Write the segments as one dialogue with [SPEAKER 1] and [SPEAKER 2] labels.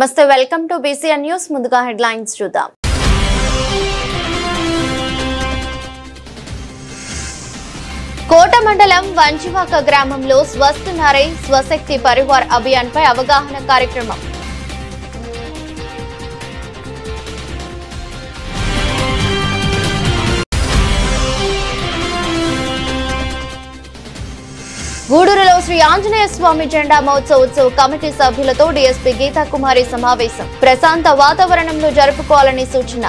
[SPEAKER 1] నమస్తే, welcome to BCN news. ముందుగా headlines చూద్దాం. కోట మండలం వంచివాక గ్రామంలో స్వస్థ నారై స్వశక్తి పరివార్ అభియాన్ పై అవగాహన కార్యక్రమం. గూడూరులో శ్రీ ఆంజనేయ స్వామి జెండా మహోత్సవ కమిటీ సభ్యులతో డీఎస్పీ గీతా కుమారి సమావేశం. ప్రశాంత వాతావరణంలో జరుపుకోవాలని సూచన.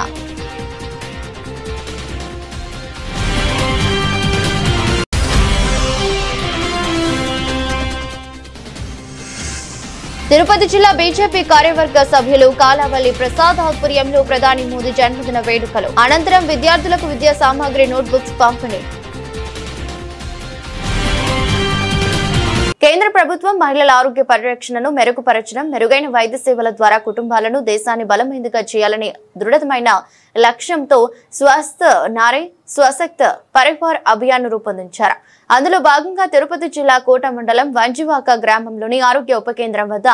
[SPEAKER 1] తిరుపతి జిల్లా బీజేపీ కార్యవర్గ సభ్యులు కాలావల్లి ప్రసాద్ ఆధ్వర్యంలో ప్రధాని మోదీ జన్మదిన వేడుకలు. అనంతరం విద్యార్థులకు విద్యా సామాగ్రి నోట్బుక్స్ పంపిణీ. కేంద్ర ప్రభుత్వం మహిళల ఆరోగ్య పరిరక్షణను మెరుగుపరచడం, మెరుగైన వైద్య సేవల ద్వారా కుటుంబాలను, దేశాన్ని బలమైనదిగా చేయాలనే దృఢమైన లక్ష్యంతో స్వస్థ నారీ స్వశక్త పరివార్ అభియాన్ రూపొందించారు. అందులో భాగంగా తిరుపతి జిల్లా కోట మండలం వంజివాక గ్రామంలోని ఆరోగ్య ఉప కేంద్రం వద్ద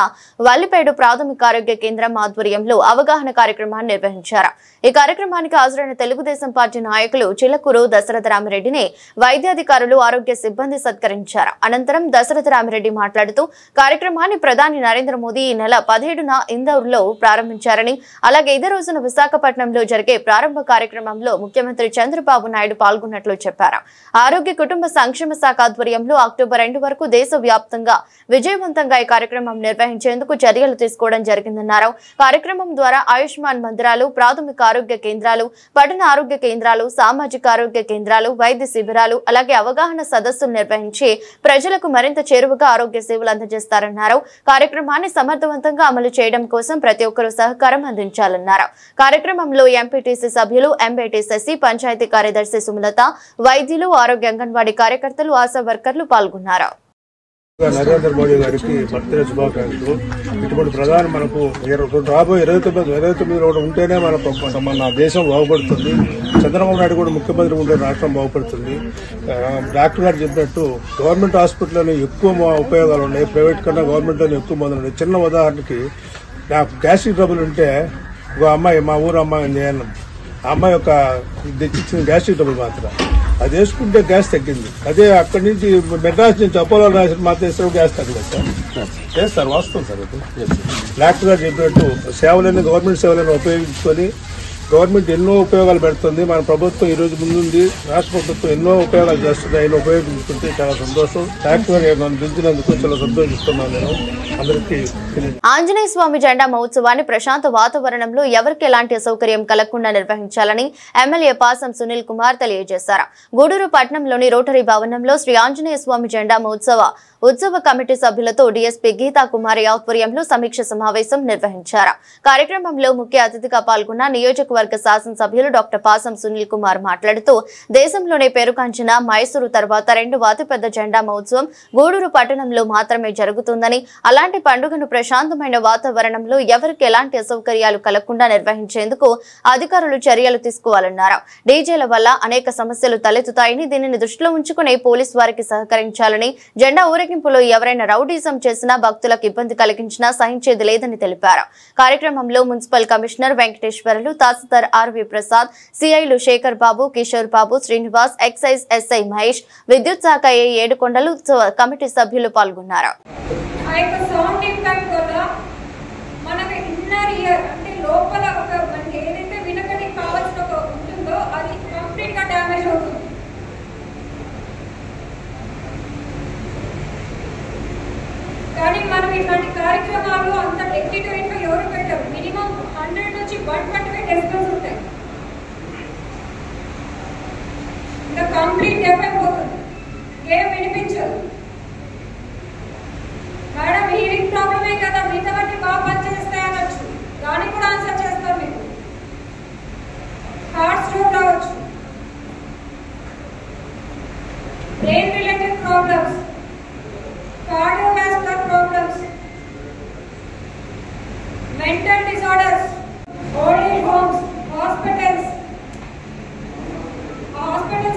[SPEAKER 1] వల్లిపేడు ప్రాథమిక ఆరోగ్య కేంద్రం ఆధ్వర్యంలో అవగాహన కార్యక్రమాన్ని నిర్వహించారు. ఈ కార్యక్రమానికి హాజరైన తెలుగుదేశం పార్టీ నాయకులు చిలకూరు దశరథ రామిరెడ్డిని వైద్యాధికారులు, ఆరోగ్య సిబ్బంది సత్కరించారు. అనంతరం దశరథ రామిరెడ్డి మాట్లాడుతూ కార్యక్రమాన్ని ప్రధాని నరేంద్ర మోదీ ఈ నెల 17న ఇందోర్లో ప్రారంభించారని, అలాగే ఇదే రోజున విశాఖపట్నంలో జరిగే ప్రారంభ కార్యక్రమంలో ముఖ్యమంత్రి చంద్రబాబు నాయుడు పాల్గొన్నట్లు చెప్పారు. ఆరోగ్య కుటుంబ సంక్షేమ శాఖ ఆధ్వర్యంలో అక్టోబర్ 2 వరకు దేశవ్యాప్తంగా విజయవంతంగా ఈ కార్యక్రమం నిర్వహించేందుకు చర్యలు తీసుకోవడం జరిగిందన్నారు. కార్యక్రమం ద్వారా ఆయుష్మాన్ మందిరాలు, ప్రాథమిక ఆరోగ్య కేంద్రాలు, పట్టణ ఆరోగ్య కేంద్రాలు, సామాజిక ఆరోగ్య కేంద్రాలు, వైద్య శిబిరాలు, అలాగే అవగాహన సదస్సులు నిర్వహించి ప్రజలకు మరింత చేరువగా ఆరోగ్య సేవలు అందజేస్తారన్నారు. కార్యక్రమాన్ని సమర్థవంతంగా అమలు చేయడం కోసం ప్రతి ఒక్కరూ సహకారం అందించాలన్నారు. కార్యక్రమంలో ఎంపీటీసీ సభ్యులు, ఎంబీటీసీ, పంచాయతీ కార్యదర్శి సుమలత, వైద్యులు, ఆరోగ్య అంగన్వాడీ కార్యకర్తలు, ఆశా వర్కర్లు పాల్గొన్నారు.
[SPEAKER 2] నరేంద్ర మోడీ గారికి బర్త్డే శుభాకాంక్షలు. ఇటువంటి ప్రధాని మనకు రాబోయే 29 ఉంటేనే మన దేశం బాగుపడుతుంది. చంద్రబాబు నాయుడు కూడా ముఖ్యమంత్రి ఉంటే రాష్ట్రం బాగుపడుతుంది. డాక్టర్ గారు చెప్పినట్టు గవర్నమెంట్ హాస్పిటల్లోనే ఎక్కువ ఉపయోగాలు ఉన్నాయి, ప్రైవేట్ కన్నా గవర్నమెంట్లోనే ఎక్కువ మందులు ఉన్నాయి. చిన్న ఉదాహరణకి నాకు గ్యాస్ట్రిక్ ట్రబుల్ ఉంటే ఒక అమ్మాయి, మా ఊరు అమ్మాయి నేను, ఆ అమ్మాయి యొక్క తెచ్చిచ్చిన గ్యాస్ట్రిక్ ట్రబుల్ మాత్రం అది వేసుకుంటే గ్యాస్ తగ్గింది. అదే అక్కడి నుంచి మెడ్రాస్ నుంచి అపోలో రాసిన మాత్రం గ్యాస్ తగ్గలేదు సార్. చేస్తారు, వాస్తవం సార్. అది డాక్టర్ గారు చెప్పినట్టు సేవలన్నీ, గవర్నమెంట్ సేవలను ఉపయోగించుకొని గవర్నమెంట్ ఎన్నో ఉపయోగాలు పెడుతుంది. మన ప్రభుత్వం ఈ రోజు ముందుంది, రాష్ట్ర ప్రభుత్వం ఎన్నో ఉపయోగాలు చేస్తుంది. ఆయన ఉపయోగించుకుంటే చాలా సంతోషం. డాక్టర్ గారు నన్ను పిలిచినందుకు చాలా సంతోషిస్తున్నాను. నేను అందరికీ
[SPEAKER 1] ఆంజనేయ స్వామి జెండా మహోత్సవాన్ని ప్రశాంత వాతావరణంలో ఎవరికి ఎలాంటి అసౌకర్యం కలగకుండా నిర్వహించాలని ఎమ్మెల్యే పాసం సునీల్ కుమార్ తెలియజేశారు. గూడూరు పట్టణంలోని రోటరీ భవనంలో శ్రీ ఆంజనేయ స్వామి జెండా ఉత్సవ కమిటీ సభ్యులతో డీఎస్పీ గీతా కుమారి ఆధ్వర్యంలో సమీక్ష సమావేశం నిర్వహించారు. కార్యక్రమంలో ముఖ్య అతిథిగా పాల్గొన్న నియోజకవర్గ శాసనసభ్యులు డాక్టర్ పాసం సునీల్ కుమార్ మాట్లాడుతూ దేశంలోనే పేరుగాంచిన మైసూరు తర్వాత 2వ అతిపెద్ద జెండా మహోత్సవం గూడూరు పట్టణంలో మాత్రమే జరుగుతుందని, అలాంటి పండుగను ప్రశాంతమైన వాతావరణంలో ఎవరికి ఎలాంటి అసౌకర్యాలు కలగకుండా నిర్వహించేందుకు అధికారులు చర్యలు తీసుకోవాలన్నారు. డీజేల వల్ల అనేక సమస్యలు తలెత్తుతాయని, దీనిని దృష్టిలో ఉంచుకుని పోలీసు వారికి సహకరించాలని, జెండా ఊరేగింపులో ఎవరైనా రౌడీజం చేసినా, భక్తులకు ఇబ్బంది కలిగించినా సహించేది లేదని తెలిపారు. కార్యక్రమంలో మున్సిపల్ కమిషనర్ వెంకటేశ్వర్లు, తహసీల్దార్ ఆర్వి ప్రసాద్, సిఐలు శేఖర్ బాబు, కిషోర్ బాబు, శ్రీనివాస్, ఎక్సైజ్ ఎస్ఐ మహేష్, విద్యుత్ శాఖ ఏడుకొండలు కమిటీ సభ్యులు పాల్గొన్నారు.
[SPEAKER 3] కానీ మనం ఇలాంటి కార్యక్రమాలు అంత 80 to 85 ఎవరు పెట్టారు. మినిమం 100 నుంచి 125 డెసిబెల్స్ ఉంటాయి. ఇంకా కంప్లీట్ ఎఫెక్ట్ పోతుంది, ఏం వినిపించదు. మేడం హీరింగ్ ప్రాబ్లమే కదా, మిగతా వాటి బాగా పనిచేస్తాయి అనొచ్చు, దానికి కూడా ఆన్సర్ చేస్తారు. మీకు హార్ట్ స్ట్రోక్ రావచ్చు, brain related problems, cardiovascular problems, mental disorders, old age homes, hospitals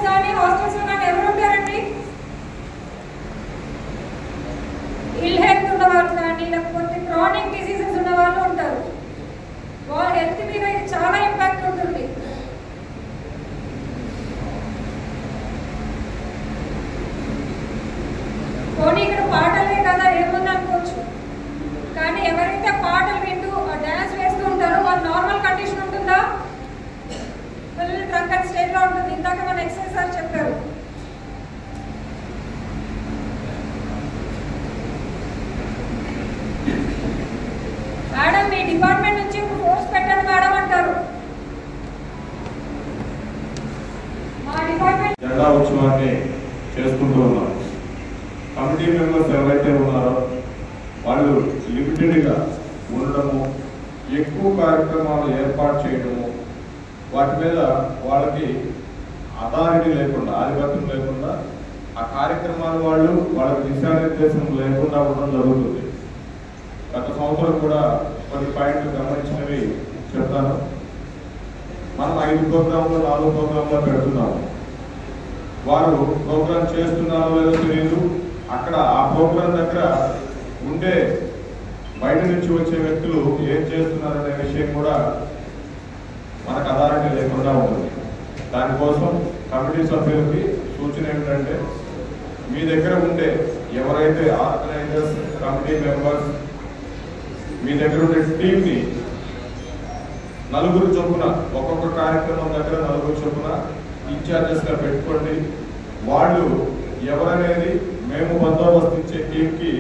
[SPEAKER 3] కానీ హాస్టల్స్ లో కానీ ఎవరు ఉంటారండి? ఇల్ హెల్త్ ఉన్న వాళ్ళు కానీ, లేకపోతే క్రానిక్ డిసీజెస్ ఉన్న వాళ్ళు ఉంటారు. ఎవరైతే పాటలు వింటూ డాన్స్ వేస్తూ ఉంటారో వాళ్ళ నార్మల్ కండిషన్ ఉంటుందా? ఫుల్ డ్రంక్ అండ్ స్టేట్ లో ఉంటుంది. ఇందాక మన ఎక్సైజ్ సార్ చెప్పారు. మేడం మీ డిపార్ట్మెంట్ నుంచి ఫోర్స్ పెట్టండి మేడం అంటారు. మా డిపార్ట్మెంట్
[SPEAKER 4] జెండా ఉత్సవాన్ని చేసుకుంటూ ఉన్నారు. కమిటీ మెంబర్స్ ఎవరైతే ఉన్నారో వాళ్ళు లిమిటెడ్గా ఉండడము, ఎక్కువ కార్యక్రమాలు ఏర్పాటు చేయడము, వాటి మీద వాళ్ళకి అథారిటీ లేకుండా, ఆధిపత్యం లేకుండా ఆ కార్యక్రమాలు వాళ్ళకి దిశానిర్దేశం లేకుండా ఉండడం జరుగుతుంది. గత సంవత్సరం కూడా కొన్ని పాయింట్లు గమనించినవి చెప్తాను. మనం 5 ప్రోగ్రాంలు 4 ప్రోగ్రాంలో పెడుతున్నాము. వారు ప్రోగ్రాం చేస్తున్నారో లేదో తెలియదు. అక్కడ ఆ ప్రోగ్రాం దగ్గర ఉండే బయట నుంచి వచ్చే వ్యక్తులు ఏం చేస్తున్నారనే విషయం కూడా మనకు అథారిటీ లేకుండా ఉంటుంది. దానికోసం కమిటీ సభ్యులకి సూచన ఏమిటంటే, మీ దగ్గర ఉండే ఎవరైతే ఆర్గనైజర్స్, కమిటీ మెంబర్స్, మీ దగ్గర ఉండే టీంని 4 చొప్పున, ఒక్కొక్క కార్యక్రమం దగ్గర 4 చొప్పున ఇన్ఛార్జెస్గా పెట్టుకోండి. వాళ్ళు ఎవరనేది మేము బందోబస్తు ఇచ్చే టీంకి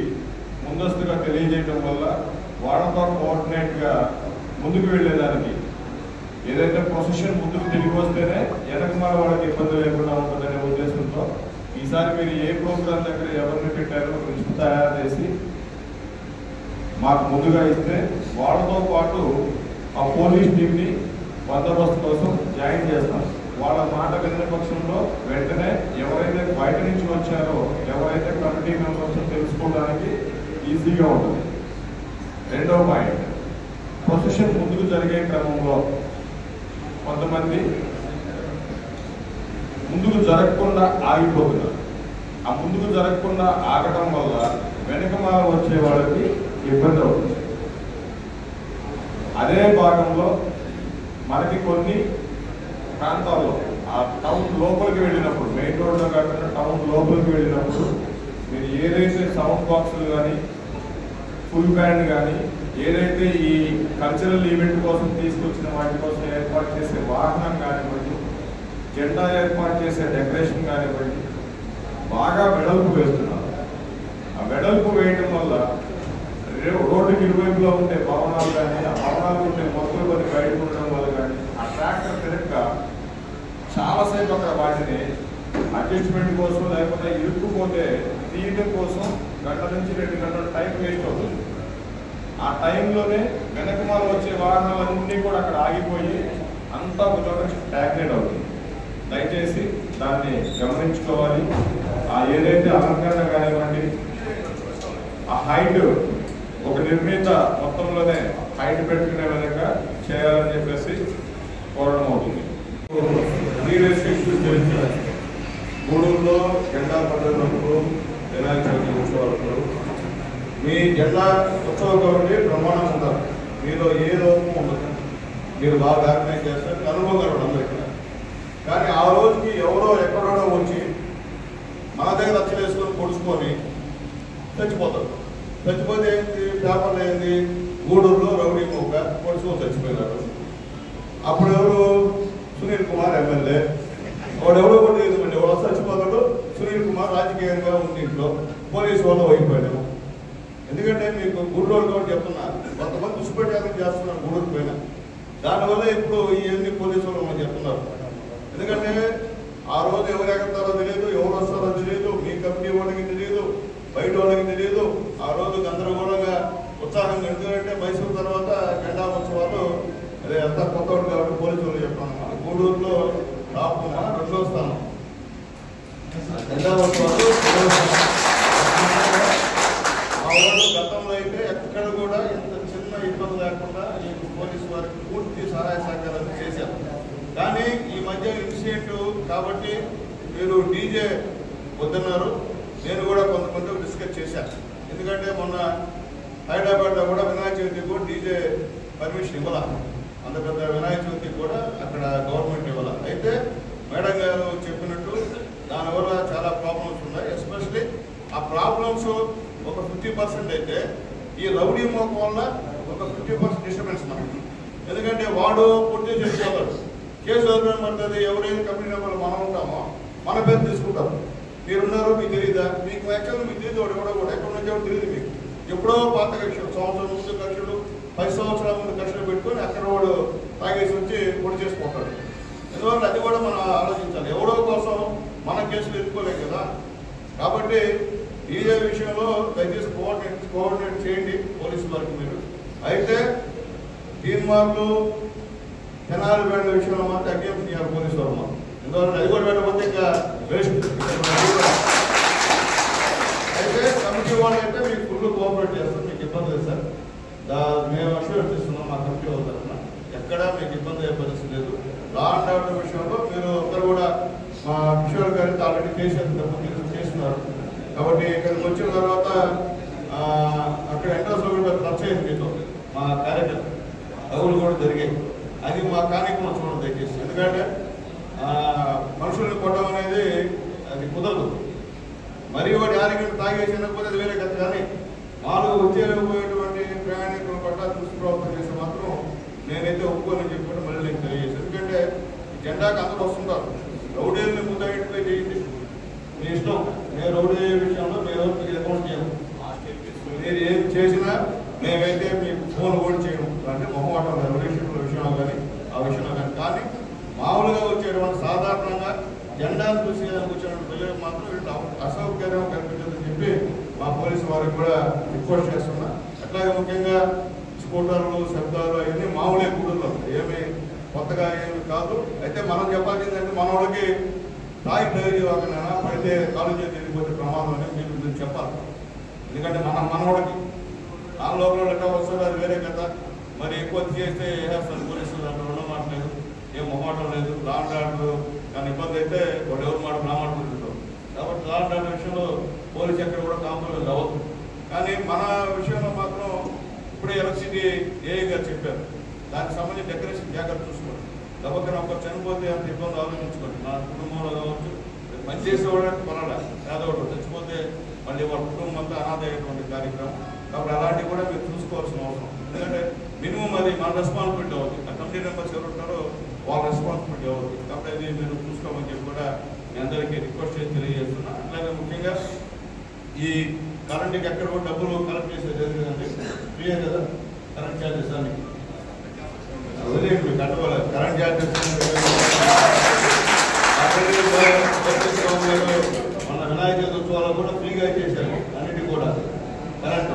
[SPEAKER 4] ముందస్తుగా తెలియజేయడం వల్ల వాళ్ళతో కోఆర్డినేట్గా ముందుకు వెళ్ళేదానికి, ఏదైతే ప్రొసెషన్ ముందుకు తిరిగి వస్తేనే వెనకమాల వాళ్ళకి ఇబ్బంది లేకుండా ఉంటుందనే ఉద్దేశంతో ఈసారి మీరు ఏ ప్రోగ్రాం దగ్గర ఎవరిని పెట్టారో లిస్ట్ తయారు చేసి మాకు ముందుగా ఇస్తే వాళ్ళతో పాటు ఆ పోలీస్ టీంని బందోబస్తు కోసం జాయిన్ చేస్తాం. వాళ్ళ మాట విన్న పక్షంలో వెంటనే ఎవరైతే బయట నుంచి వచ్చారో, ఎవరైతే కమిటీ మెంబర్స్ తెలుసుకోవడానికి ఈజీగా ఉంటుంది. రెండవ పాయింట్, ప్రొసెషన్ ముందుకు జరిగే క్రమంలో కొంతమంది ముందుకు జరగకుండా ఆగిపోతున్నారు. ఆ ముందుకు జరగకుండా ఆగడం వల్ల వెనుకమాల వచ్చే వాళ్ళకి ఇబ్బంది అవుతుంది. అదే భాగంలో మనకి కొన్ని ప్రాంతాల్లో ఆ టౌన్ లోపలికి వెళ్ళినప్పుడు, మెయిన్ రోడ్లో కాకుండా టౌన్ లోపలికి వెళ్ళినప్పుడు మీరు ఏదైతే సౌండ్ బాక్సులు కానీ, ఫుల్ బ్యాండ్ కానీ, ఏదైతే ఈ కల్చరల్ ఈవెంట్ కోసం తీసుకొచ్చిన వాటి కోసం ఏర్పాటు చేసే వాహనం కానివ్వండి, జెండా ఏర్పాటు చేసే డెకరేషన్ కానివ్వండి, బాగా వెడల్పు వేస్తున్నారు. ఆ వెడల్పు వేయడం వల్ల రోడ్డుకి ఇరువైపులో ఉండే భవనాలు కానీ, ఆ భవనాలు ఉండే మొక్కలు కొన్ని బయటకు ఉండడం వల్ల కానీ ఆ ట్రాక్టర్ తిరగక చాలాసేపు అక్కడ వాటిని అడ్జస్ట్మెంట్ కోసం, లేకపోతే ఇరుక్కుపోతే తీయడం కోసం 1 గంట నుంచి 2 గంటల టైం వేస్ట్ అవుతుంది. ఆ టైంలోనే వెనకమాల వచ్చే వాహనాలన్నీ కూడా అక్కడ ఆగిపోయి అంతా ఒక చోట స్టాగ్నేట్ అవుతుంది. దయచేసి దాన్ని గమనించుకోవాలి. ఆ ఏదైతే అలంకరణ కానివ్వండి, ఆ హైట్ ఒక నిర్ణీత మొత్తంలోనే హైట్ పెట్టుకునే విధంగా చేయాలని చెప్పేసి కోరడం అవుతుంది. గూడూరులో జెండా పండుగప్పుడు, వినాయక చవితి ఉత్సవాలప్పుడు మీ జెండా ఉత్సవం కాబట్టి బ్రహ్మాండంగా ఉంటారు. మీలో ఏ లోపం ఉండదు. మీరు బాగా ఆర్గనైజ్ చేస్తారు, అనుభవం అందరికీ. కానీ ఆ రోజుకి ఎవరో ఎక్కడో వచ్చి మన దగ్గర అచ్చలేసుకొని పొడుచుకొని చచ్చిపోతారు. చచ్చిపోతే ఏంటి, పేపర్లు ఏంది, గూడూరులో రౌడీ మొక్క పొడుచుకొని చచ్చిపోయినారు. అప్పుడు ఎవరు, సునీల్ కుమార్ ఎమ్మెల్యే, వాడెవడో కూడా లేదండి, వాడు చచ్చిపోతాడు. సునీల్ కుమార్ రాజకీయంగా ఉంది, ఇంట్లో పోలీసు వాళ్ళు అయిపోయాడు. ఎందుకంటే మీకు గూడూరు కూడా చెప్తున్నారు, కొంతమంది దుష్ప్రచారం చేస్తున్నారు గూడూరు పైన. దానివల్ల ఇప్పుడు ఇవన్నీ పోలీసు వాళ్ళు మనం చెప్తున్నారు. ఎందుకంటే ఆ రోజు ఎవరు ఎగతారో తెలియదు, ఎవరు వస్తారో తెలియదు, మీ కమిటీ వాళ్ళకి తెలియదు, బయట వాళ్ళకి తెలియదు. ఆ రోజు గందరగోళంగా ఉత్సాహంగా, ఎందుకంటే మైసూరు తర్వాత జెండా ఉత్సవాలు అదే అంతా కొత్త కాబట్టి పోలీసు వాళ్ళు చెప్తాను. మన గూడూరులో టాప్ 2వ స్థానం జెండా ఉత్సవాలు. ఆ రోజు గతంలో అయితే ఎక్కడ కూడా ఇంత చిన్న ఇబ్బంది లేకుండా ఈ పోలీసు వారికి పూర్తి సహాయ సహకారాలు చేశారు. కానీ ఈ మధ్య ఇనిషియేటివ్ కాబట్టి మీరు డీజే వద్దన్నారు. నేను కూడా కొంతమంది డిస్కస్ చేశాను. ఎందుకంటే మొన్న హైదరాబాద్లో కూడా వినాయక చవితికి కూడా డీజే పర్మిషన్ ఇవ్వాల. అంత పెద్ద వినాయక చవితికి కూడా అక్కడ గవర్నమెంట్ ఇవ్వాల. అయితే మేడం గారు చెప్పినట్టు దానివల్ల చాలా ప్రాబ్లమ్స్ ఉన్నాయి. ఎస్పెషలీ ఆ ప్రాబ్లమ్స్ ఒక 50% అయితే
[SPEAKER 5] ఈ రౌడీ మోకం వల్ల ఒక 50% డిస్టర్బెన్స్ మనకి. ఎందుకంటే వాడు పూర్తి చేసుకోవాలి, కేసు ఎవరు పడుతుంది, ఎవరైనా కంపెనీ నెంబర్ మనం ఉంటామో మన పేరు తీసుకుంటారు. మీరున్నారు, మీకు తెలియదా? మీకు యాక్చువల్గా మీకు తెలియదు, వాడు కూడా ఎక్కడ నుంచి ఎవరు తెలియదు మీకు. ఎప్పుడో పాత కక్షలు, సంవత్సరం ముందు కక్షలు, 10 సంవత్సరాల ముందు కక్షలు పెట్టుకొని అక్కడ వాడు తాగేసి వచ్చి పొడి చేసుకుంటాడు. ఎందువల్ల అది కూడా మనం ఆలోచించాలి. ఎవడో కోసం మన కేసులు ఎదుర్కోలేం కదా. కాబట్టి డీజే విషయంలో దయచేసి కోఆర్డినేట్ చేయండి పోలీసు వారికి మీరు. అయితే తీర్మార్లు తెనాలి బ్యాండ్ల విషయంలో మాత్రం అగేన్స్ చేయాలి పోలీసు వారు మాత్రం. ఎందువల్ల అది కూడా పెట్టకపోతే ఇంకా వేస్ట్. అయితే కమిటీ వాళ్ళు అయితే మీకు ఫుల్ కోఆపరేట్ చేస్తారు, మీకు ఇబ్బంది లేదు సార్. మేము అష్యూరెన్స్ ఇస్తున్నాం మా కమిటీ వాళ్ళ తరఫున. ఎక్కడా మీకు ఇబ్బంది అయ్యే పరిస్థితి లేదు. లా అండ్ ఆర్డర్ విషయంలో మీరు అందరూ కూడా మా కిషోర్ గారికి ఆల్రెడీ కేసు చేస్తున్నారు. కాబట్టి ఇక్కడికి వచ్చిన తర్వాత అక్కడ ఎంట్రన్స్ కూడా నచ్చయింది మీతో మా కార్యకర్త అవులు కూడా జరిగాయి. అది మా కార్యక్రమం చూడండి దయచేసి. ఎందుకంటే మనుషుల్ని కొట్టడం అనేది అది కుదరదు. మరి వాడు యారికంటే తాగేసి తినకపోతే అది వేరే కదా. కానీ వాళ్ళు వచ్చేపోయేటువంటి ప్రయాణికుల పట్ల దృష్టి ప్రవర్తన చేస్తే మాత్రం నేనైతే ఒప్పుకోనని చెప్పి మళ్ళీ నేను తెలియజేసి. ఎందుకంటే జెండాకి అందరూ వస్తుంటారు. రౌడీల్ని ముందు ఐడెంటిఫై చేయండి, మీ ఇష్టం. నేను రౌడీ విషయంలో మేము అకౌంట్ చేయము. మీరు ఏం చేసినా మేమైతే మీకు ఫోన్ కూడా చేయము. అంటే మొహమాటం రెవల్యూషన్ల విషయంలో కానీ ఆ విషయంలో కానీ మామూలుగా వచ్చేటువంటి సాధారణంగా జెండాను చూసి కూర్చోడానికి పిల్లలకు మాత్రం వీళ్ళు అసౌకర్యం కల్పించదని చెప్పి మా పోలీసు వారికి కూడా రిపోర్ట్ చేస్తున్నా. అట్లాగే ముఖ్యంగా స్కూటర్లు, శబ్దాలు అవన్నీ మామూలే కూడలు, ఏమి కొత్తగా ఏమి కాదు. అయితే మనం చెప్పాల్సింది అంటే మన వాళ్ళకి తాయి డ్రైవ్ చేయకుండా అయితే కాలేజీ తిరిగిపోతే ప్రమాదం అని మీరు చెప్పాలి. ఎందుకంటే మనవాడికి ఆ లోపల ఎట్లా వస్తుంది అది వేరే కదా. మరి ఎక్కువ చేస్తే వేసేస్తారు పోలీసులు, దాంట్లో రెండో మాట లేదు, ఏం మొహమాటం లేదు. లా అండ్ ఆర్డర్ కానీ ఇబ్బంది అయితే వాడు ఎవరు మాట నా మాట ఉంటుంటారు. కాబట్టి లా అండ్ ఆర్డర్ విషయంలో పోలీసు ఎక్కడ కూడా కాంప్రమైజ్ అవ్వదు. కానీ మన విషయంలో మాత్రం ఇప్పుడే ఎలక్ట్రిసిటీ ఏఐ గారు చెప్పారు, దానికి సంబంధించి డెకరేషన్ జాగ్రత్త చూసుకోండి. దెబ్బకన ఒక చనిపోతే అంత ఇబ్బంది ఆలోచించుకోండి. నా కుటుంబంలో కావచ్చు, పని చేసేవాళ్ళకి పర్వాలే, పేదవాడు చచ్చిపోతే మళ్ళీ వాళ్ళ కుటుంబం అంతా అనాథ అయ్యేటువంటి కార్యక్రమం. కాబట్టి అలాంటివి కూడా మీరు చూసుకోవాల్సిన అవసరం. ఎందుకంటే మినిమం అది మన రెస్పాన్సిబిలిటీ అవుతుంది. ఆ కమిటీ మెంబర్స్ ఎవరు ఉంటారో వాళ్ళ రెస్పాన్సిబిలిటీ అవుతుంది. కాబట్టి అది మీరు చూసుకోమని చెప్పి కూడా మీ అందరికీ రిక్వెస్ట్ చేసి తెలియజేస్తున్నా. అట్లాగే ముఖ్యంగా ఈ కరెంట్కి ఎక్కడ కూడా డబ్బులు కలెక్ట్ చేసేది జరిగిందండి. ఫ్రీయే కదా కరెంట్ ఛార్జెస్ అని వదిలేదు, మీకు కట్టవాలి కరెంట్ ఛార్జెస్. మన వినాయక చవితి ఉత్సవాలు కూడా ఫ్రీగా చేశారు అన్నిటికీ కూడా కరెంటు.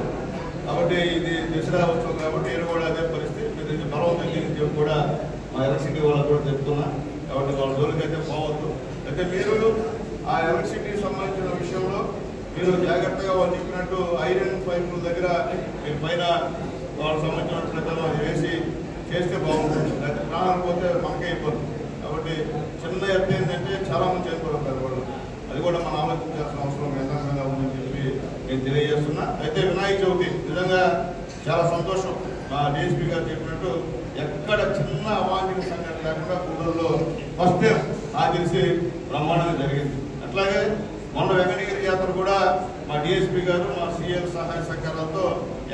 [SPEAKER 5] కాబట్టి ఇది దసరా ఉత్సవం కాబట్టి నేను కూడా అదే పరిస్థితి. మీరు బలవంతం చెప్పి కూడా మా ఎలక్ట్రిసిటీ వాళ్ళకు కూడా చెప్తున్నా. కాబట్టి వాళ్ళ జోలికి అయితే పోవద్దు. అయితే మీరు ఆ ఎలక్ట్రిసిటీకి సంబంధించిన విషయంలో మీరు జాగ్రత్తగా వాళ్ళు చెప్పినట్టు ఐరన్ పైపుల దగ్గర మీరు పైన వాళ్ళకి సంబంధించిన ప్రజలు వేసి చేస్తే బాగుంటుంది. లేకపోతే ప్రాణాలు పోతే మనకే ఇబ్బంది. కాబట్టి చిన్న ఎత్తు ఏంటంటే చాలా మంది చనిపోతారు వాళ్ళు. అది కూడా మనం ఆలోచించాల్సిన అవసరం ఎంతగా ఉందని చెప్పి నేను తెలియజేస్తున్నా. అయితే వినాయక చవితి నిజంగా చాలా సంతోషం. మా డిఎస్పీ గారు చెప్పినట్టు ఎక్కడ చిన్న అవాంఛనీయ సంఘటన లేకుండా గుళ్ళల్లో ఫస్ట్ టైం నాకు తెలిసి బ్రహ్మాండంగా జరిగింది. అట్లాగే మొన్న వెంకటగిరి జాతర కూడా మా డిఎస్పీ గారు మా సిఎల్ సహాయ సహకారాలతో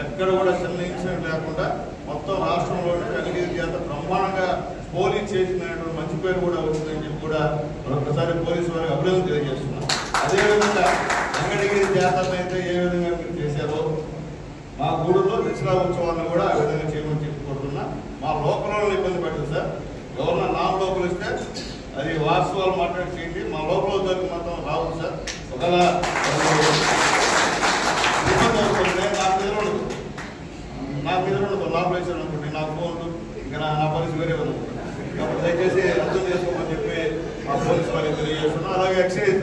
[SPEAKER 5] ఎక్కడ కూడా చిన్న ఇన్సిడెంట్ లేకుండా మొత్తం రాష్ట్రంలోనే వెంకటగిరి జాతర బ్రహ్మాండంగా పోలీస్ చేసినటువంటి మంచి పేరు కూడా వచ్చిందని చెప్పి కూడా మరొకసారి పోలీసు వారికి అభినందన తెలియజేస్తున్నాం. అదేవిధంగా వెంకటగిరి జాతరను అయితే ఏ విధంగా మీరు చేశారో మా గూడూరులో దసరా ఉత్సవాలను కూడా ఆ విధంగా చేయమని చెప్పుకుంటున్నా. మా లోకల్లో ఇబ్బంది పెట్టదు సార్. గవర్నర్ నాన్ లోకల్ ఇస్తే అది వాస్తవాలు మాట్లాడి చేయండి. మా లోపల జరిగి మాత్రం రావు సార్. ఒకవేళ ఇబ్బంది అవుతుంది నాకు ఎదురు లోపల వేసాను అనుకోండి, నాకు ఫోన్లు ఇంకా నా పరిస్థితి వేరే ఉంది. కాబట్టి దయచేసి అర్థం చేసుకోమని చెప్పి మా పోలీసు వారికి తెలియజేస్తున్నాం. అలాగే ఎక్సైజ్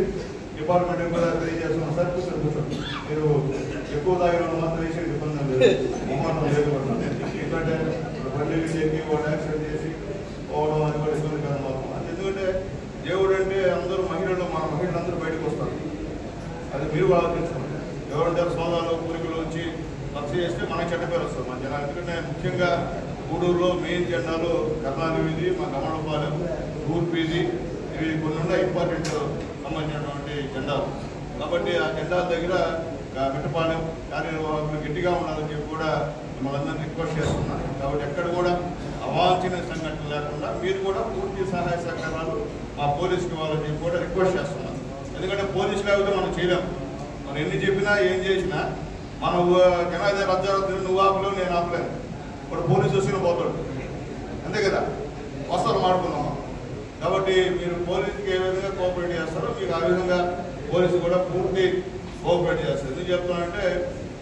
[SPEAKER 5] డిపార్ట్మెంట్ కూడా తెలియజేస్తున్నాం. సార్ కూర్చోండి, మీరు ఎక్కువ తాగిన మాత్రం వేసే ఇబ్బంది లేదు, మొహమాటం లేదు. ఎందుకంటే బండికి చెప్పి వాళ్ళు యాక్సిడెంట్ చేసి పోవడం అది కూడా ఇబ్బంది కాదు మాకు. ఎందుకంటే దేవుడు అంటే అందరూ మహిళలు, మా మహిళలు అందరూ బయటకు వస్తారు. అది మీరు ఆలోచించుకోండి. ఎవరంటే సోదాలు పూరికలు వచ్చి రద్దు చేస్తే మనకి చెడ్డ పేరు వస్తుంది మన జనాలు. ఎందుకంటే ముఖ్యంగా గూడూరులో మెయిన్ జెండాలు కర్ణాలు వీధి, మా గమనపాలెం, తూర్పు వీధి, ఇవి కొన్ని ఇంపార్టెంట్ సంబంధించినటువంటి జెండాలు. కాబట్టి ఆ జెండాల దగ్గర మిట్టపాలెం కానీ గట్టిగా ఉండాలని చెప్పి కూడా మనందరినీ రిక్వెస్ట్ చేస్తున్నాను. కాబట్టి ఎక్కడ కూడా అవాంఛనీయ సంఘటన లేకుండా మీరు కూడా పూర్తి సహాయ సహకారాలు మా పోలీసుకి ఇవ్వాలని చెప్పి కూడా రిక్వెస్ట్ చేస్తున్నాను. ఎందుకంటే పోలీసు లేకపోతే మనం చేయలేము. మనం ఎన్ని చెప్పినా ఏం చేసినా మనం జనాదే రద్దు నువ్వు ఆపలేవు నేను ఆపలేను. ఇప్పుడు పోలీసు వచ్చిన పోతాడు అంతే కదా, వస్తారు మాడుకున్నాం. కాబట్టి మీరు పోలీసుకి ఏ విధంగా కోఆపరేట్ చేస్తారో మీకు ఆ విధంగా పోలీసు కూడా పూర్తి కోఆపరేట్ చేస్తారు. ఎందుకు చెప్తున్నానంటే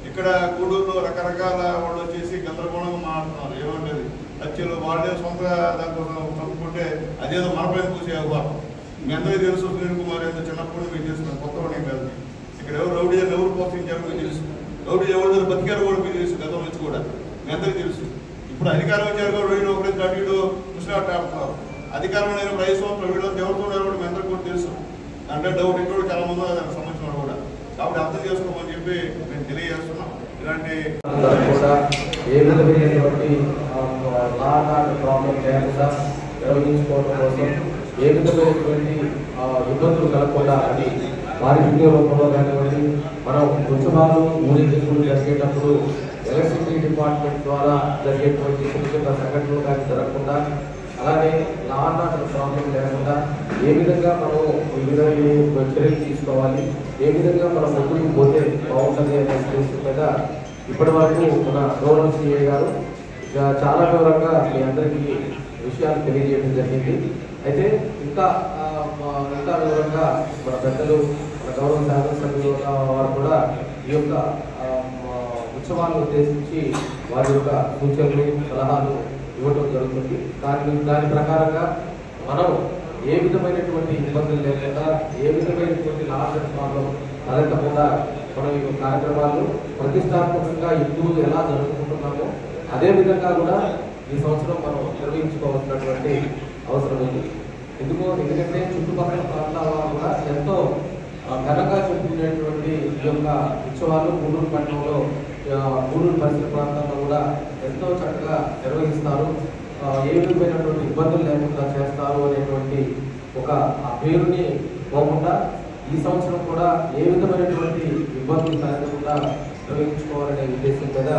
[SPEAKER 5] ఇక్కడ గూడూరులో రకరకాల వాళ్ళు వచ్చేసి గందరగోళంగా మాట్లాడుతున్నారు. ఏమంటది హత్యలు వాళ్ళే సొంత దానికోసం చంపుకుంటే అదేదో మనపైన చూసే అవకాశం. మీ అందరికీ తెలుసు సునీల్ కుమార్ ఏదో చిన్నప్పుడు మీకు తెలుసు, కొత్త వాడిని కాదు. ఇక్కడ ఎవరు రౌడీజన్ ఎవరు ప్రోత్సహించారో మీకు తెలుసు, రౌడీ ఎవరు బతికారో కూడా మీకు తెలుసు, గతం నుంచి కూడా మీ అందరికీ తెలుసు. ఇప్పుడు అధికారం వచ్చారు కూడా వీళ్ళు ఒకరి అటు ముస్లాట ఆడుతున్నారు. అధికారం లేని 5 సంవత్సరాలు వీళ్ళు ఎవరితో కూడా మీ అందరికీ కూడా తెలుసు. అంటే డౌట్ ఇక్కడ చాలా మంది దానికి సంబంధించిన కూడా. కాబట్టి అర్థం చేసుకోమని చెప్పి నేను తెలియజేస్తున్నాం. ఇలాంటి
[SPEAKER 6] కూడా ఏ విధమైనటువంటి లా అండ్ ప్రాబ్లం లేకుండా నిర్వహించుకోవడం కోసం ఏ విధమైనటువంటి ఇబ్బందులు కలగకుండా అని వారి వీడియో రూపంలో కానివ్వండి, మనం ఉత్సవాలు ఊరేగింపులు జరిగేటప్పుడు ఎలక్ట్రిసిటీ డిపార్ట్మెంట్ ద్వారా జరిగేటువంటి చిన్న సంఘటనలు కానీ జరగకుండా, అలానే లా అండ్ ప్రాబ్లం లేకుండా ఏ విధంగా మనం ఈ విధంగా చర్యలు తీసుకోవాలి, ఏ విధంగా మనం ముందుకు పోతే బాగుంటుంది అనే ఉద్దేశం మీద ఇప్పటి వరకు మన గౌరవ సిఐ గారు చాలా వివరంగా మీ అందరికీ విషయాలు తెలియజేయడం జరిగింది. అయితే ఇంకా వివరంగా మన పెద్దలు మన గౌరవ శాసనసభ్యులు వారు కూడా ఈ యొక్క ఉత్సవాలను ఉద్దేశించి వారి యొక్క సూచనలు సలహాలు ఇవ్వడం జరుగుతుంది. దాని ప్రకారంగా మనం ఏ విధమైనటువంటి ఇబ్బందులు లేకుండా, ఏ విధమైనటువంటి లాభాలు కలగకుండా మనం ఈ కార్యక్రమాలు ప్రతిష్టాత్మకంగా ఇప్పుడు ఎలా జరుపుకుంటున్నామో అదేవిధంగా కూడా ఈ సంవత్సరం మనం నిర్వహించుకోవాల్సినటువంటి అవసరం ఉంది. ఎందుకంటే చుట్టుపక్కల ప్రాంతాల కూడా ఎంతో ఘనంగా చెప్పుకునేటువంటి ఈ యొక్క ఉత్సవాలు గూడూరు పట్టణంలో గూడూరు పరిసర ప్రాంతాల్లో కూడా ఎంతో చక్కగా నిర్వహిస్తారు. ఏ విధమైనటువంటి ఇబ్బందులు లేకుండా చేస్తారు అనేటువంటి ఒక పేరుని పోకుండా ఈ సంవత్సరం కూడా ఏ విధమైనటువంటి ఇబ్బందులు కలగకుండా నిర్వహించుకోవాలనే ఉద్దేశం మీద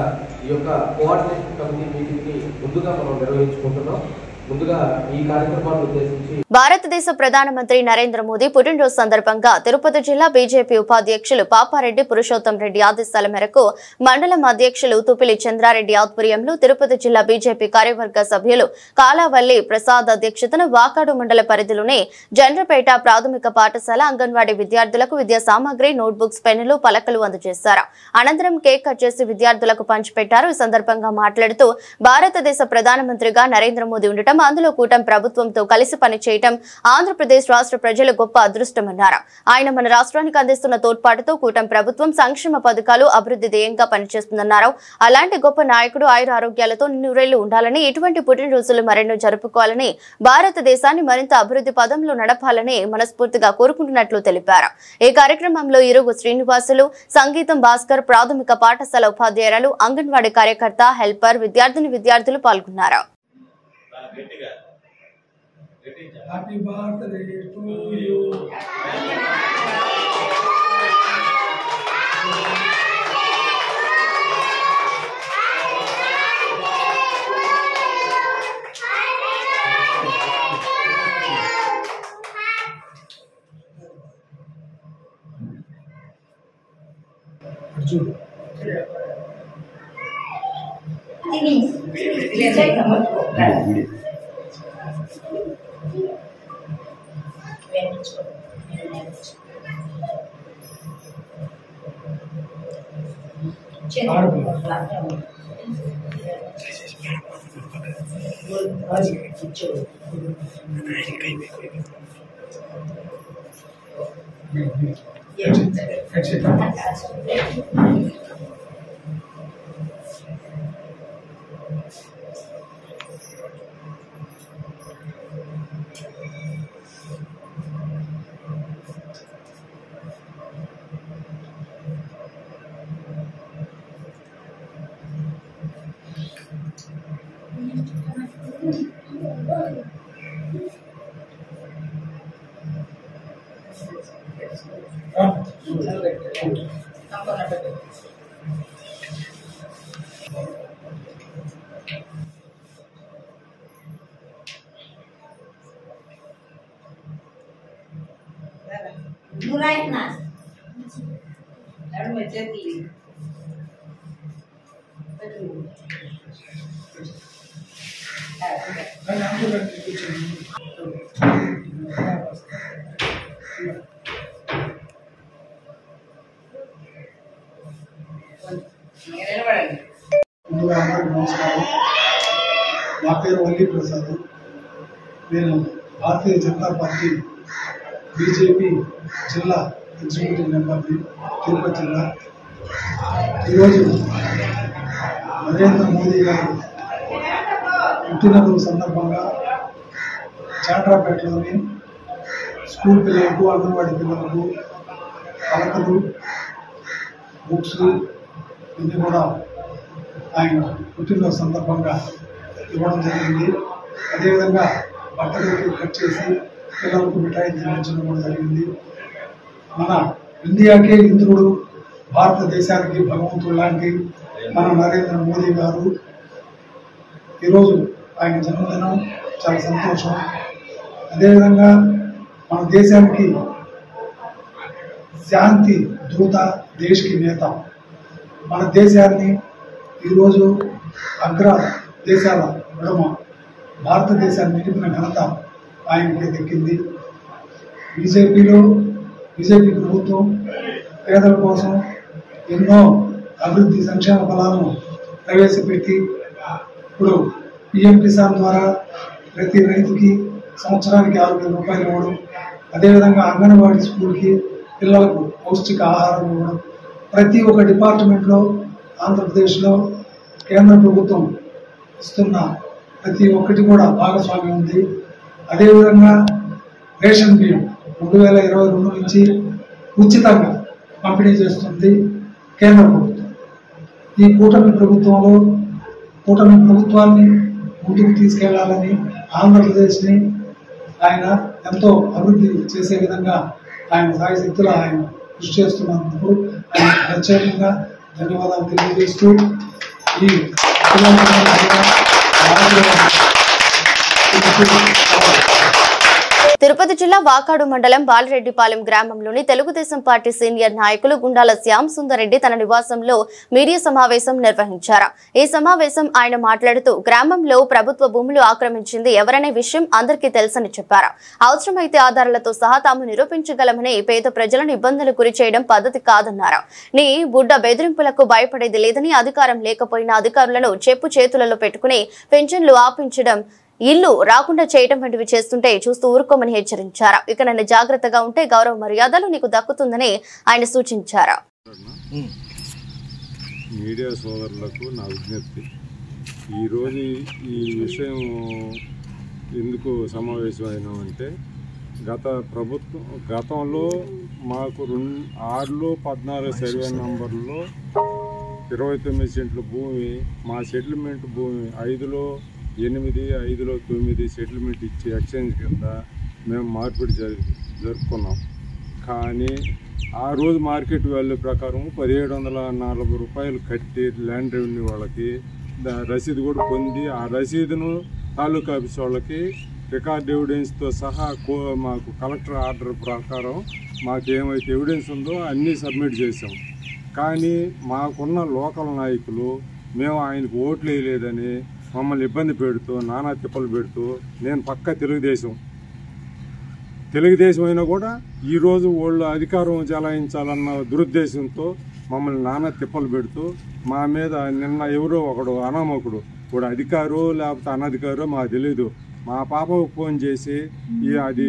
[SPEAKER 6] ఈ యొక్క కోఆర్డినేషన్ కమిటీ మీటింగ్ని ముందుగా మనం నిర్వహించుకుంటున్నాం. ముందుగా ఈ కార్యక్రమాన్ని ఉద్దేశించి
[SPEAKER 1] భారతదేశ ప్రధానమంత్రి నరేంద్ర మోదీ పుట్టినరోజు సందర్భంగా తిరుపతి జిల్లా బీజేపీ ఉపాధ్యక్షులు పాపారెడ్డి పురుషోత్తం రెడ్డి ఆదేశాల మేరకు మండలం అధ్యక్షులు తుపిలి చంద్రారెడ్డి ఆధ్వర్యంలో తిరుపతి జిల్లా బీజేపీ కార్యవర్గ సభ్యులు కాలావల్లి ప్రసాద్ అధ్యక్షతన వాకాడు మండల పరిధిలోని జండ్రపేట ప్రాథమిక పాఠశాల అంగన్వాడీ విద్యార్థులకు విద్యా సామాగ్రి, నోట్బుక్స్, పెన్నులు, పలకలు అందజేశారు. అనంతరం కేక్ కట్ చేసి విద్యార్థులకు పంచిపెట్టారు. ఈ సందర్భంగా మాట్లాడుతూ భారతదేశ ప్రధానమంత్రిగా నరేంద్ర మోదీ ఉండటం, అందులో కూటమి ప్రభుత్వంతో కలిసి పనిచేయడం ఆంధ్రప్రదేశ్ రాష్ట్ర ప్రజల గొప్ప అదృష్టమన్నారు. ఆయన మన రాష్ట్రానికి అందిస్తున్న తోడ్పాటుతో కూటమి ప్రభుత్వం సంక్షేమ పథకాలు అభివృద్ధి ధ్యేయంగా పనిచేస్తుందన్నారు. అలాంటి గొప్ప నాయకుడు ఆయుర ఆరోగ్యాలతో నూరేళ్లు ఉండాలని, ఇటువంటి పుట్టినరోజులు మరెన్నో జరుపుకోవాలని, భారతదేశాన్ని మరింత అభివృద్ధి పదంలో నడపాలని మనస్ఫూర్తిగా కోరుకుంటున్నట్లు తెలిపారు. ఈ కార్యక్రమంలో ఇరుగు శ్రీనివాసులు, సంగీతం భాస్కర్, ప్రాథమిక పాఠశాల ఉపాధ్యాయులు, అంగన్వాడీ కార్యకర్త, హెల్పర్, విద్యార్థులు పాల్గొన్నారు.
[SPEAKER 7] Happy birthday to you. ముందుగా అందరికీ నమస్కారం. నా పేరు వల్లి ప్రసాద్. నేను భారతీయ జనతా పార్టీ బీజేపీ జిల్లా ఎగ్జిక్యూటివ్ మెంబర్ని, తిరుపతి జిల్లా. ఈరోజు నరేంద్ర మోదీ గారి పుట్టినరోజు సందర్భంగా చాట్రాపేటలోని స్కూల్ పిల్లలకు, అంగన్వాడీ పిల్లలకు పలకలు, బుక్స్ ఇవన్నీ కూడా ఆయన పుట్టినరోజు సందర్భంగా ఇవ్వడం జరిగింది. అదేవిధంగా బట్టలకి కట్ చేసి పిల్లలకు మిఠాయి తినిపించడం కూడా జరిగింది. మన ఇండియాకే ఇంద్రుడు, భారతదేశానికి భగవంతుడు లాంటి మన నరేంద్ర మోదీ గారు ఈరోజు ఆయన జన్మదినం, చాలా సంతోషం. అదేవిధంగా మన దేశానికి శాంతి దూత, దేశకి నేత. మన దేశాన్ని ఈరోజు అగ్ర దేశాల విడమ భారతదేశాన్ని నిలిపిన ఘనత ఆయనకే దక్కింది. బీజేపీ ప్రభుత్వం పేదల కోసం ఎన్నో అభివృద్ధి సంక్షేమ ఫలాలను ప్రవేశపెట్టి ఇప్పుడు పిఎం కిసాన్ ద్వారా ప్రతి రైతుకి సంవత్సరానికి 6,000 రూపాయలు ఇవ్వడం, అదేవిధంగా అంగన్వాడీ స్కూల్కి పిల్లలకు పౌష్టిక ఆహారం ఇవ్వడం, ప్రతి ఒక్క డిపార్ట్మెంట్లో ఆంధ్రప్రదేశ్లో కేంద్ర ప్రభుత్వం ఇస్తున్న ప్రతి ఒక్కటి కూడా భాగస్వామ్యం ఉంది. అదేవిధంగా రేషన్ బియ్యం 2022 నుంచి ఉచితంగా పంపిణీ చేస్తుంది కేంద్ర ప్రభుత్వం. ఈ కూటమి ప్రభుత్వాన్ని ముందుకు తీసుకెళ్లాలని, ఆంధ్రప్రదేశ్ని ఆయన ఎంతో అభివృద్ధి చేసే విధంగా ఆయన సాయశక్తులు ఆయన కృషి చేస్తున్నందుకు ఆయన ప్రత్యేకంగా ధన్యవాదాలు తెలియజేస్తూ ఈ
[SPEAKER 1] తిరుపతి జిల్లా వాకాడు మండలం బాలరెడ్డిపాలెం గ్రామంలోని తెలుగుదేశం పార్టీ సీనియర్ నాయకులు గుండాల శ్యామ్ సుందర్ రెడ్డి తన నివాసంలో మీడియా సమావేశం నిర్వహించారు. ఈ సమావేశం ఆయన మాట్లాడుతూ గ్రామంలో ప్రభుత్వ భూములు ఆక్రమించింది ఎవరనే విషయం అందరికీ తెలుసని చెప్పారు. అవసరమైతే ఆధారాలతో సహా తాము నిరూపించగలమని పేద ప్రజలను ఇబ్బందులు గురి చేయడం పద్ధతి కాదన్నారు. నీ బుడ్డ బెదిరింపులకు భయపడేది లేదని, అధికారం లేకపోయినా అధికారులను చెప్పు చేతులలో పెట్టుకుని పెన్షన్లు ఆపించడం, ఇల్లు రాకుండా చేయడం వంటివి చేస్తుంటే చూస్తూ ఊరుకోమని హెచ్చరించారు. ఇక నన్ను జాగ్రత్తగా ఉంటే గౌరవ మర్యాదలు నీకు దక్కుతుందని ఆయన సూచించారు.
[SPEAKER 8] మీడియా సోదరులకు నా విజ్ఞప్తి, ఈరోజు ఈ విషయం ఎందుకు సమావేశమైనామంటే గతంలో మాకు 6/14 సర్వే నంబర్లో 29 సెంట్ల భూమి, మా సెటిల్మెంట్ భూమి 5లో 8, 5లో 9 సెటిల్మెంట్ ఇచ్చి ఎక్స్చేంజ్ కింద మేము మార్పిడి జరుపుకున్నాం. కానీ ఆ రోజు మార్కెట్ వాల్యూ ప్రకారం 1740 రూపాయలు కట్టి ల్యాండ్ రెవెన్యూ వాళ్ళకి రసీదు కూడా పొంది, ఆ రసీదును తాలూకా ఆఫీస్ వాళ్ళకి రికార్డ్ ఎవిడెన్స్తో సహా మాకు కలెక్టర్ ఆర్డర్ ప్రకారం మాకు ఏమైతే ఎవిడెన్స్ ఉందో అన్నీ సబ్మిట్ చేసాం. కానీ మాకున్న లోకల్ నాయకులు మేము ఆయనకు ఓట్లు వేయలేదని మమ్మల్ని ఇబ్బంది పెడుతూ, నానా తిప్పలు పెడుతూ, నేను పక్క తెలుగుదేశం అయినా కూడా ఈరోజు వాళ్ళు అధికారం చెలాయించాలన్న దురుద్దేశంతో మమ్మల్ని నానా తిప్పలు పెడుతూ మా మీద నిన్న ఎవరో ఒకడు అనామకుడు కూడా అధికారో లేకపోతే అనధికారో మాకు తెలీదు, మా పాపకు ఫోన్ చేసి అది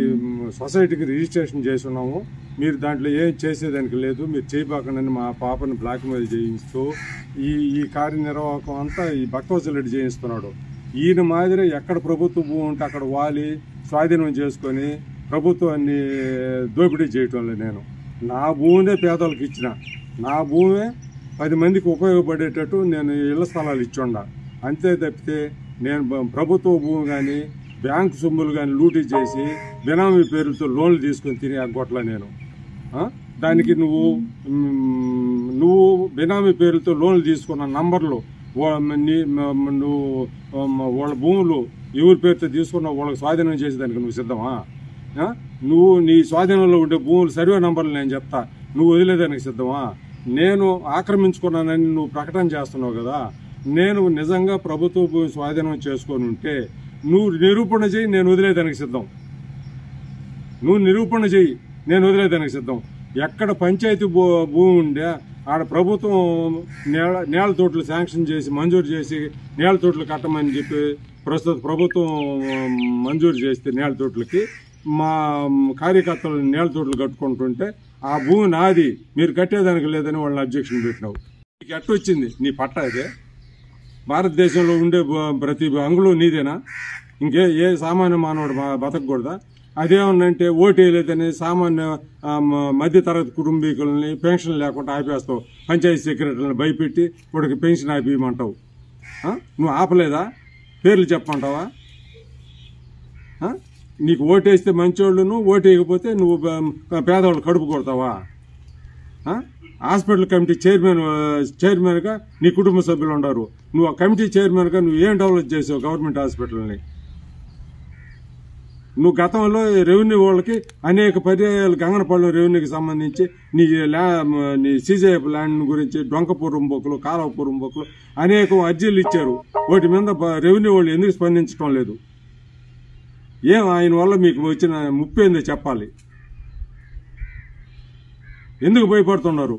[SPEAKER 8] సొసైటీకి రిజిస్ట్రేషన్ చేసి ఉన్నాము, మీరు దాంట్లో ఏం చేసేదానికి లేదు, మీరు చేయబాకండి మా పాపని బ్లాక్మెయిల్ చేయిస్తూ ఈ కార్యనిర్వాహకం అంతా ఈ భక్తవత్సలరెడ్డి చేయిస్తున్నాడు. ఈయన మాదిరి ఎక్కడ ప్రభుత్వ భూమి ఉంటే అక్కడ వాలి స్వాధీనం చేసుకొని ప్రభుత్వాన్ని దోపిడీ చేయటంలో నా భూమినే పేదలకు ఇచ్చిన, నా భూమే 10 మందికి ఉపయోగపడేటట్టు నేను ఇళ్ల స్థలాలు ఇచ్చుండా. అంతే తప్పితే నేను ప్రభుత్వ భూమి కానీ బ్యాంకు సొమ్ములు కానీ లూటీ చేసి బినామీ పేరుతో లోన్లు తీసుకొని తిని అగ్గొట్ల. దానికి నువ్వు బినామీ పేరుతో లోన్లు తీసుకున్న నంబర్లు నువ్వు వాళ్ళ భూములు ఎవరి పేరుతో తీసుకున్నావు వాళ్ళకి స్వాధీనం చేసేదానికి నువ్వు సిద్ధమా? నువ్వు నీ స్వాధీనంలో ఉండే భూములు సర్వే నంబర్లు నేను చెప్తా, నువ్వు వదిలేదానికి సిద్ధమా? నేను ఆక్రమించుకున్నానని నువ్వు ప్రకటన చేస్తున్నావు కదా, నేను నిజంగా ప్రభుత్వ భూమి స్వాధీనం చేసుకొని ఉంటే నువ్వు నిరూపణ చేయి, నేను వదిలేదానికి సిద్ధం. నువ్వు నిరూపణ చేయి, నేను వదిలేదానికి సిద్ధం. ఎక్కడ పంచాయతీ భూమి ఉండే ఆడ ప్రభుత్వం నేల తోటలు శాంక్షన్ చేసి మంజూరు చేసి నేల తోటలు కట్టమని చెప్పి ప్రస్తుత ప్రభుత్వం మంజూరు చేస్తే నేల తోటలకి మా కార్యకర్తలు నేల తోటలు కట్టుకుంటుంటే ఆ భూమి నాది, మీరు కట్టేదానికి లేదని వాళ్ళని అబ్జెక్షన్ పెట్టినావు. నీకు ఎట్టొచ్చింది నీ పట్ట? అదే భారతదేశంలో ఉండే ప్రతి అంగుళం నీదేనా? ఏ సామాన్య మానవుడు బతకూడదా? అదేమన్నంటే ఓటు వేయలేదని సామాన్య మధ్య తరగతి కుటుంబీకులని పెన్షన్ లేకుండా ఆపేస్తావు. పంచాయతీ సెక్రటరీని భయపెట్టి వాడికి పెన్షన్ ఆపేయమంటావు. నువ్వు ఆపలేదా? పేర్లు చెప్పమంటావా? నీకు ఓటేస్తే మంచోళ్ళను, ఓటు వేయకపోతే నువ్వు పేదవాళ్ళు కడుపు కొడతావా? హాస్పిటల్ కమిటీ చైర్మన్గా నీ కుటుంబ సభ్యులు ఉండరు. నువ్వు ఆ కమిటీ చైర్మన్గా నువ్వు ఏం డెవలప్ చేసావు గవర్నమెంట్ హాస్పిటల్ని? నువ్వు గతంలో రెవెన్యూ వాళ్ళకి అనేక పర్యాయాలు గంగనపల్లి రెవెన్యూకి సంబంధించి నీ సీజేఎఫ్ ల్యాండ్ గురించి డొంకపూర్వం బొక్కులు, కాలవపూర్వం బొక్కులు అనేక అర్జీలు ఇచ్చారు. వాటి మీద రెవెన్యూ వాళ్ళు ఎందుకు స్పందించడం లేదు? ఏం ఆయన వల్ల మీకు వచ్చిన ముప్పు ఏందో చెప్పాలి. ఎందుకు భయపడుతున్నారు?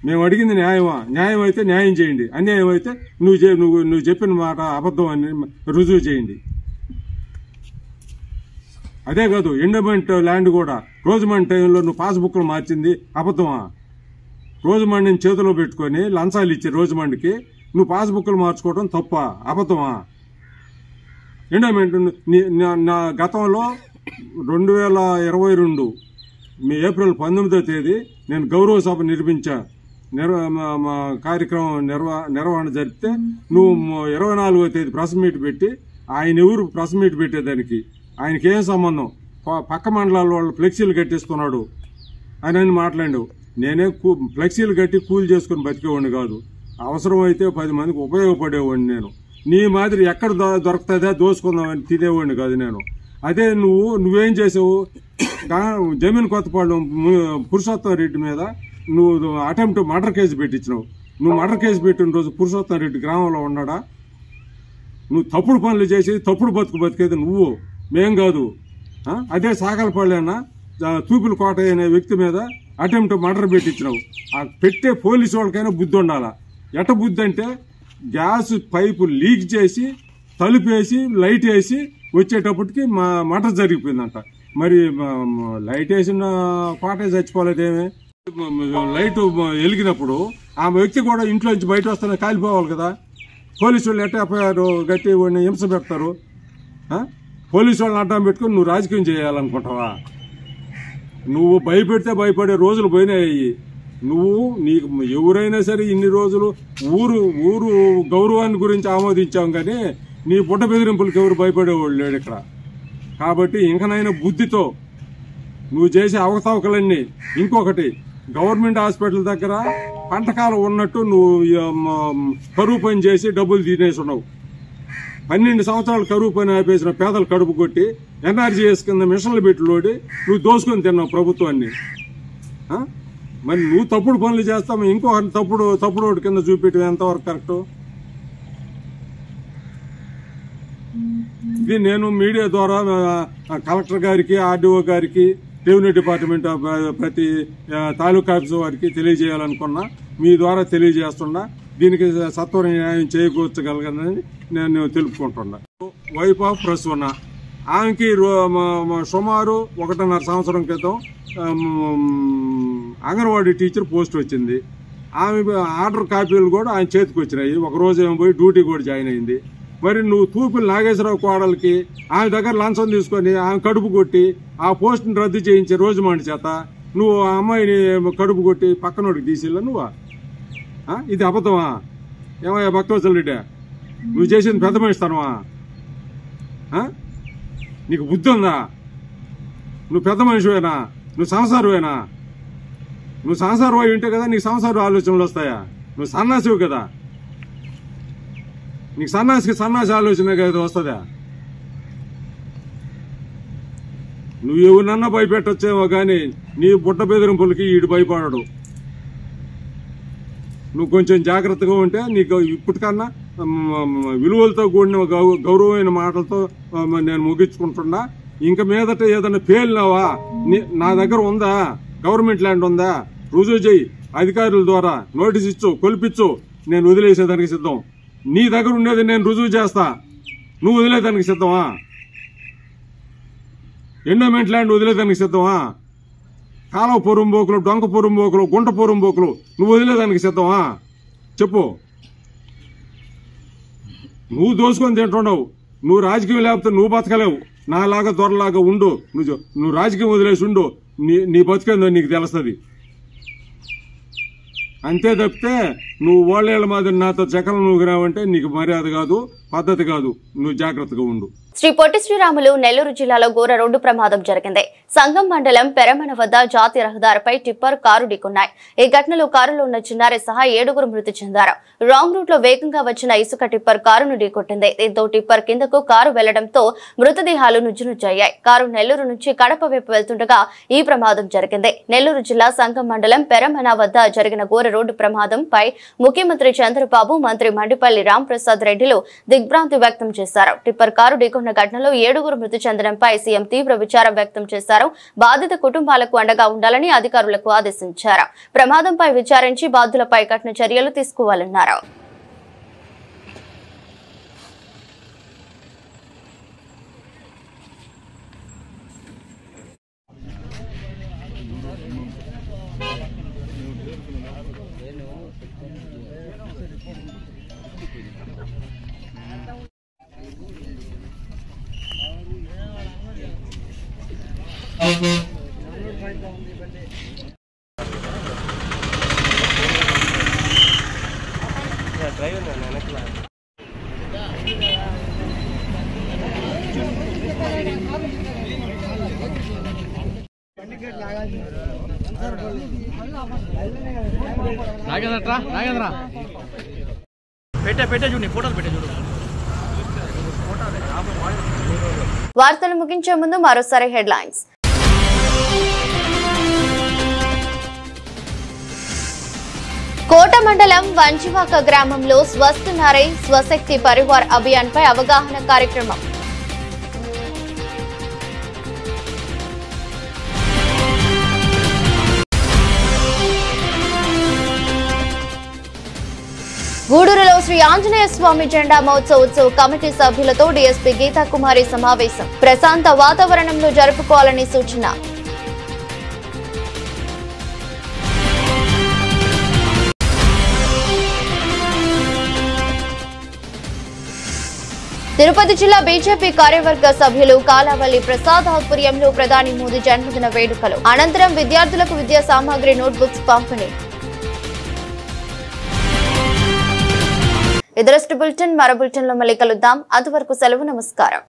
[SPEAKER 8] మేము అడిగింది న్యాయమా? న్యాయం అయితే న్యాయం చేయండి, అన్యాయం అయితే నువ్వు చెప్పిన మాట అబద్ధం అని రుజువు చేయండి. అదే కాదు, ఎండోమెంట్ ల్యాండ్ కూడా రోజుమండ్ టైంలో నువ్వు పాస్బుక్లు మార్చింది అబద్ధమా? రోజుమండిని చేతిలో పెట్టుకొని లంచాలు ఇచ్చి రోజుమండికి నువ్వు పాస్బుక్లు మార్చుకోవడం తప్ప, అబద్ధమా? ఎండోమెంట్ నా గతంలో 2022 ఏప్రిల్ 19వ తేదీ నేను గౌరవ సభ నిర్మించా. కార్యక్రమం నిర్వహణ జరిపితే నువ్వు 24వ తేదీ ప్రెస్ మీట్ పెట్టి ఆయన ఎవరు ప్రెస్ మీట్ పెట్టేదానికి? ఆయనకి ఏం సంబంధం? పక్క మండలాల వాళ్ళు ఫ్లెక్సీలు కట్టిస్తున్నాడు అని మాట్లాడు. నేనే ఫ్లెక్సీలు కట్టి కూలి చేసుకుని బతికేవాడిని కాదు, అవసరమైతే 10 మందికి ఉపయోగపడేవాడిని. నేను నీ మాదిరి ఎక్కడ దొరుకుతుందా దోసుకుందామని తినేవాడిని కాదు నేను. అదే నువ్వేం చేసావు? జమీన్ కొత్తపాలెం పురుషోత్తం రెడ్డి మీద నువ్వు అటెంప్ట్ మర్డర్ కేసు పెట్టించినావు. నువ్వు మర్డర్ కేసు పెట్టిన రోజు పురుషోత్తం రెడ్డి గ్రామంలో ఉన్నాడా? నువ్వు తప్పుడు పనులు చేసి తప్పుడు బతికేది నువ్వు, మేం కాదు. అదే సాగలపల్లి తూపుల కోట అనే వ్యక్తి మీద అటెంప్ట్ మర్డర్ పెట్టించినావు. ఆ పెట్టే పోలీసు వాళ్ళకైనా బుద్ధి ఉండాలా. ఎట బుద్ధి అంటే గ్యాస్ పైపు లీక్ చేసి తలుపేసి లైట్ వేసి వచ్చేటప్పటికి మర్డర్ జరిగిపోయిందంట. మరి లైట్ వేసిన కోటే చచ్చిపోలేదేమే? లైట్ వెలిగినప్పుడు ఆ వ్యక్తి కూడా ఇంట్లో నుంచి బయట వస్తేనే కాలిపోవాలి కదా. పోలీసు వాళ్ళు ఎట్టపోయారు, గట్టి వాడిని హింస పెడతారు. పోలీసు వాళ్ళని అడ్డం పెట్టుకుని నువ్వు రాజకీయం చేయాలనుకుంటావా? నువ్వు భయపెడితే భయపడే రోజులు పోయినాయి. నీకు ఎవరైనా సరే ఇన్ని రోజులు ఊరు గౌరవాన్ని గురించి ఆమోదించాం, కానీ నీ బుట్ట బెదిరింపులకు ఎవరు భయపడేవాళ్ళు లేడు ఇక్కడ. కాబట్టి ఇంకనైనా బుద్ధితో నువ్వు చేసే అవకతవకలన్నీ. ఇంకొకటి, గవర్నమెంట్ హాస్పిటల్ దగ్గర పంటకాలం ఉన్నట్టు నువ్వు కరువు పని చేసి డబ్బులు తినేసి ఉన్నావు. 12 సంవత్సరాలు కరువు పని ఆపేసిన పేదలు కడుపు కొట్టి ఎన్ఆర్జీఎస్ కింద మిషన్లు పెట్టి లోడి నువ్వు దోసుకొని తిన్నావు ప్రభుత్వాన్ని. మరి నువ్వు తప్పుడు పనులు చేస్తావు, ఇంకొకరిని తప్పుడు కింద చూపెట్టి ఎంతవరకు కరెక్టు? ఇది నేను మీడియా ద్వారా కలెక్టర్ గారికి, ఆర్డీఓ గారికి, రెవెన్యూ డిపార్ట్మెంట్ ప్రతి తాలూకా ఆఫీసు వారికి తెలియజేయాలనుకున్నా. మీ ద్వారా తెలియజేస్తున్నా. దీనికి సత్వర న్యాయం చేకూర్చగలగనని నేను తెలుపుకుంటున్నా. వైఫ్ ఆఫ్ ప్రసూన, ఆమెకి సుమారు 1.5 సంవత్సరం క్రితం అంగన్వాడీ టీచర్ పోస్ట్ వచ్చింది. ఆమె ఆర్డర్ కాపీలు కూడా ఆయన చేతికి వచ్చినాయి. ఒకరోజు ఏమో పోయి డ్యూటీ కూడా జాయిన్ అయింది. మరి నువ్వు తూపులు నాగేశ్వరరావు కోడలికి ఆమె దగ్గర లంచం తీసుకొని ఆమె కడుపు కొట్టి ఆ పోస్టును రద్దు చేయించే రోజుమాండి చేత నువ్వు ఆ అమ్మాయిని కడుపు కొట్టి పక్కనోడికి తీసిల్లా నువ్వా? ఇది అబద్ధమా? ఏమయ్యా భక్తవత్సల రెడ్డి, నువ్వు చేసింది పెద్ద మనిషితనమా? నీకు బుద్ధి ఉందా? నువ్వు పెద్ద మనిషివేనా? నువ్వు సంసారమేనా? నువ్వు సంసారం అయి ఉంటే కదా నీకు సంసార ఆలోచనలు వస్తాయా? నువ్వు సన్నాసివి కదా, నీకు సన్నాసి ఆలోచన కదా వస్తుందా? నువ్వు ఎవరినన్నా భయపెట్టొచ్చేమో కానీ నీ బుట్ట బెదిరింపులకి ఈడు భయపడడు. నువ్వు కొంచెం జాగ్రత్తగా ఉంటే నీకు ఇప్పటికన్నా విలువలతో కూడిన గౌరవమైన మాటలతో నేను ముగించుకుంటున్నా. ఇంక మీదట ఏదైనా పేలినావా, నా దగ్గర ఉందా, గవర్నమెంట్ ల్యాండ్ ఉందా, రుజువు చేయి, అధికారుల ద్వారా నోటీస్ ఇచ్చు, కొలిపించు, నేను వదిలేసేదానికి సిద్ధం. నీ దగ్గర ఉండేది నేను రుజువు చేస్తా, నువ్వు వదిలేదానికి సిద్ధమా? ఎండోమెంట్ ల్యాండ్ వదిలేదానికి సిద్ధమా? కాలువ పొరుంబోకులు, డొంక పొరుంబోకులు, గుంట పొరుంబోకులు నువ్వు వదిలేదానికి సిద్ధమా? చెప్పు. నువ్వు దోసుకొని తింటున్నావు. నువ్వు రాజకీయం లేకపోతే నువ్వు బతకలేవు. నాలాగా దొరలాగా ఉండు. నువ్వు రాజకీయం వదిలేసి ఉండు, నీ బతికేందో నీకు తెలుస్తుంది. అంతే తప్పితే నువ్వు ఓళ్ళేళ్ల మాదిరి నాతో చకలం నూగినావంటే నీకు మర్యాద కాదు, పద్ధతి కాదు. నువ్వు జాగ్రత్తగా ఉండు.
[SPEAKER 1] శ్రీ పొట్టి శ్రీరాములు నెల్లూరు జిల్లాలో ఘోర రోడ్డు ప్రమాదం జరిగింది. సంగం మండలం పెరమన వద్ద జాతీయ రహదారిపై టిప్పర్ కారు ఢీకొన్నాయి. ఈ ఘటనలో కారులో ఉన్న చిన్నారి సహా 7 మృతి చెందారు. రాంగ్ రూట్ లో వేగంగా వచ్చిన ఇసుక టిప్పర్ కారును ఢీకొట్టింది. దీంతో టిప్పర్ కిందకు కారు వెళ్లడంతో మృతదేహాలు నుజ్జునుజ్జయ్యాయి. కారు నెల్లూరు నుంచి కడప వైపు వెళ్తుండగా ఈ ప్రమాదం జరిగింది. నెల్లూరు జిల్లా సంగం మండలం పెరమన వద్ద జరిగిన ఘోర రోడ్డు ప్రమాదంపై ముఖ్యమంత్రి చంద్రబాబు, మంత్రి మండిపల్లి రాంప్రసాద్ రెడ్డిలు దిగ్భ్రాంతి వ్యక్తం చేశారు. టిప్పర్ కారు ఢీకొన్న ఘటనలో 7 మృతి చెందడంపై సీఎం తీవ్ర విచారం వ్యక్తం చేశారు. బాధిత కుటుంబాలకు అండగా ఉండాలని అధికారులకు ఆదేశించారు. ప్రమాదంపై విచారించి బాధ్యులపై కఠిన చర్యలు తీసుకోవాలన్నారు. వార్తలు ముగించే ముందు మరోసారి హెడ్లైన్స్. కోట మండలం వంచివాక గ్రామంలో స్వస్థ నారీ స్వశక్తి పరివార్ అభియాన్ పై అవగాహన కార్యక్రమం. గూడూరులో శ్రీ ఆంజనేయ స్వామి జెండా మహోత్సవ కమిటీ సభ్యులతో డీఎస్పీ గీతా కుమారి సమావేశం. ప్రశాంత వాతావరణంలో జరుపుకోవాలని సూచన. తిరుపతి జిల్లా బీజేపీ కార్యవర్గ సభ్యులు కాలావల్లి ప్రసాద్ ఆధ్వర్యంలో ప్రధాని మోదీ జన్మదిన వేడుకలు. అనంతరం విద్యార్థులకు విద్యా సామాగ్రి నోట్బుక్స్ పంపిణీ. ఇదరస్ట్ బులెటిన్ మరో బులెటిన్ లో మళ్ళీ కలుద్దాం. అంతవరకు సెలవు. నమస్కారం.